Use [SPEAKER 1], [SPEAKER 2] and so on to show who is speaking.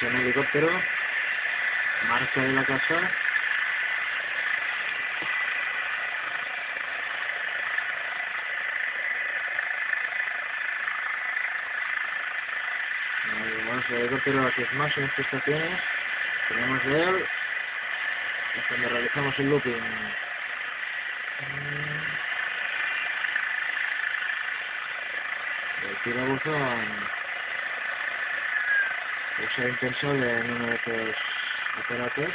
[SPEAKER 1] en helicóptero, marcha de la casa. Vamos el helicóptero a sus máximas prestaciones. Tenemos de él. Es cuando realizamos el looping. El tirabuzón usa intenso en uno de estos aparatos.